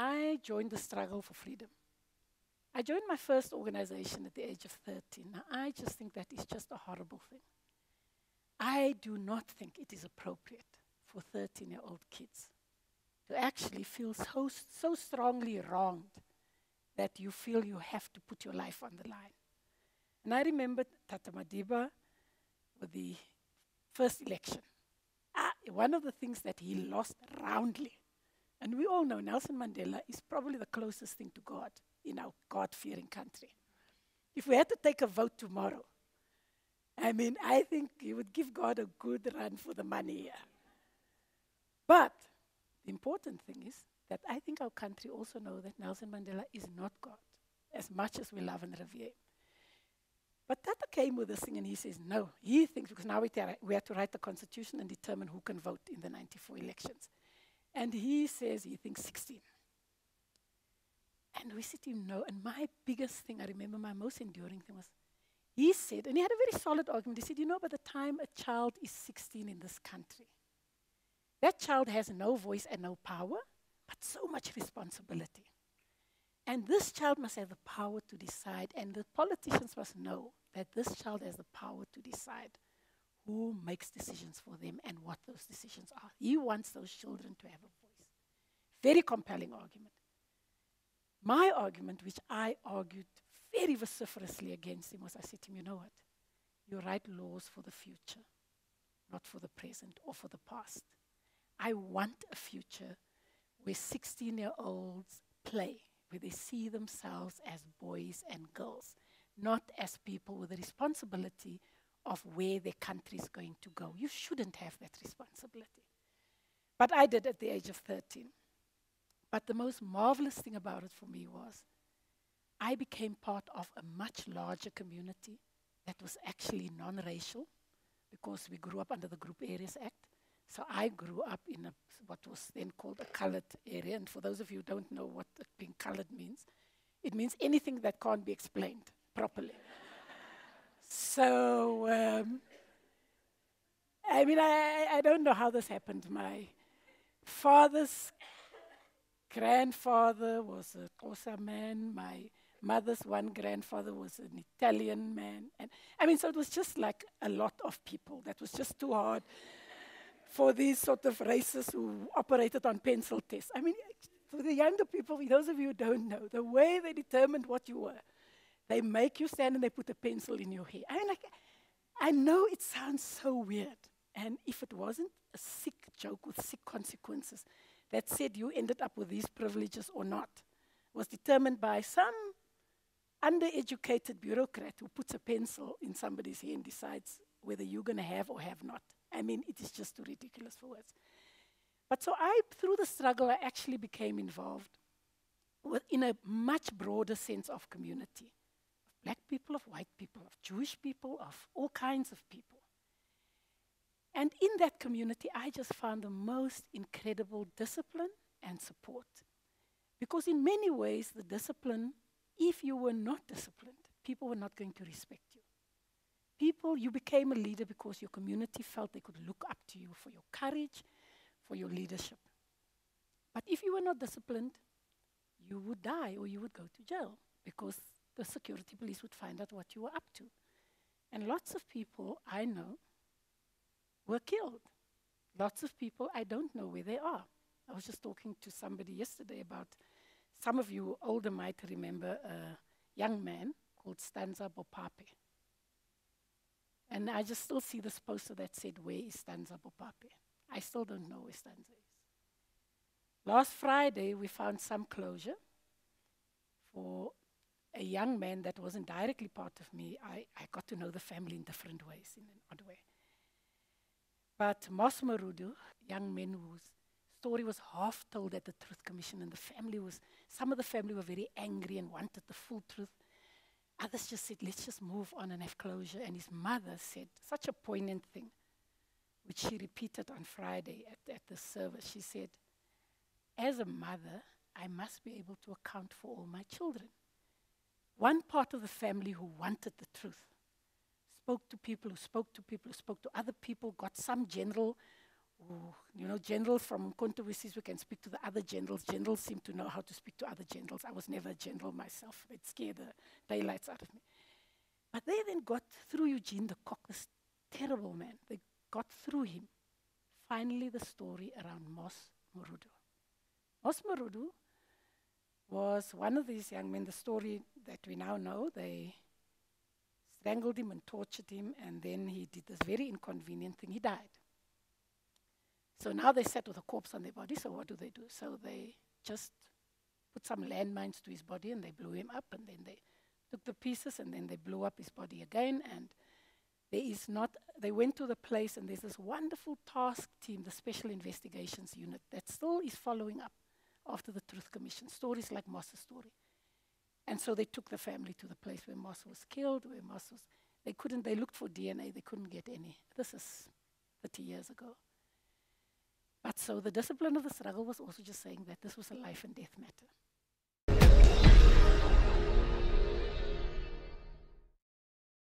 I joined the struggle for freedom. I joined my first organization at the age of 13. Now, I just think that is just a horrible thing. I do not think it is appropriate for 13-year-old kids to actually feel so strongly wronged that you feel you have to put your life on the line. And I remember Tata Madiba with the first election. One of the things that he lost roundly, and we all know Nelson Mandela is probably the closest thing to God in our God-fearing country. If we had to take a vote tomorrow, I mean, I think he would give God a good run for the money here. But the important thing is that I think our country also knows that Nelson Mandela is not God, as much as we love and revere him. But Tata came with this thing and he says, no, he thinks, because now we have to write the constitution and determine who can vote in the 94 elections. And he says he thinks 16. And we said to him, no. And my biggest thing, I remember my most enduring thing was, he said, and he had a very solid argument, he said, you know, by the time a child is 16 in this country, that child has no voice and no power, but so much responsibility. And this child must have the power to decide, and the politicians must know that this child has the power to decide who makes decisions for them and what those decisions are. He wants those children to have a voice. Very compelling argument. My argument, which I argued very vociferously against him, was I said to him, you know what? You write laws for the future, not for the present or for the past. I want a future where 16-year-olds play, where they see themselves as boys and girls, not as people with the responsibility of where their country is going to go. You shouldn't have that responsibility. But I did at the age of 13. But the most marvelous thing about it for me was I became part of a much larger community that was actually non-racial, because we grew up under the Group Areas Act. So I grew up in what was then called a colored area. And for those of you who don't know what being colored means, it means anything that can't be explained properly. So, I mean, I don't know how this happened. My father's grandfather was a Xhosa man. My mother's one grandfather was an Italian man. And I mean, so it was just like a lot of people. That was just too hard for these sort of races who operated on pencil tests. I mean, for the younger people, those of you who don't know, the way they determined what you were, they make you stand and they put a pencil in your hair. I mean, like, I know it sounds so weird. And if it wasn't a sick joke with sick consequences that said you ended up with these privileges or not, was determined by some undereducated bureaucrat who puts a pencil in somebody's hair and decides whether you're going to have or have not. I mean, it is just too ridiculous for words. But so through the struggle, I actually became involved in a much broader sense of community. Of black people, of white people, of Jewish people, of all kinds of people. And in that community, I just found the most incredible discipline and support. Because in many ways, the discipline, if you were not disciplined, people were not going to respect you. You became a leader because your community felt they could look up to you for your courage, for your leadership. But if you were not disciplined, you would die or you would go to jail because the security police would find out what you were up to. And lots of people I know were killed. Lots of people I don't know where they are. I was just talking to somebody yesterday about, some of you older might remember a young man called Stanza Bopape. And I just still see this poster that said, where is Stanza Bopape? I still don't know where Stanza is. Last Friday, we found some closure for a young man that wasn't directly part of me. I got to know the family in different ways, in an odd way. But Mos Marudu, young man whose story was half told at the Truth Commission, and some of the family were very angry and wanted the full truth. Others just said, let's just move on and have closure. And his mother said such a poignant thing, which she repeated on Friday at the service. She said, as a mother, I must be able to account for all my children. One part of the family who wanted the truth spoke to people who spoke to people who spoke to other people, got some general generals from Kontowisis, we can speak to the other generals. Generals seem to know how to speak to other generals. I was never a general myself. It scared the daylights out of me. But they then got through Eugene de Kock, this terrible man. They got through him. Finally, the story around Mos Morudu. Mos Morudu was one of these young men, the story that we now know. They strangled him and tortured him, and then he did this very inconvenient thing. He died. So now they sat with a corpse on their body, so what do? So they just put some landmines to his body, and they blew him up, and then they took the pieces, and then they blew up his body again, and they went to the place, and there's this wonderful task team, the Special Investigations Unit, that still is following up after the Truth Commission, stories like Moss's story. And so they took the family to the place where Moss was killed, they looked for DNA, they couldn't get any. This is 30 years ago. But so the discipline of the struggle was also just saying that this was a life and death matter.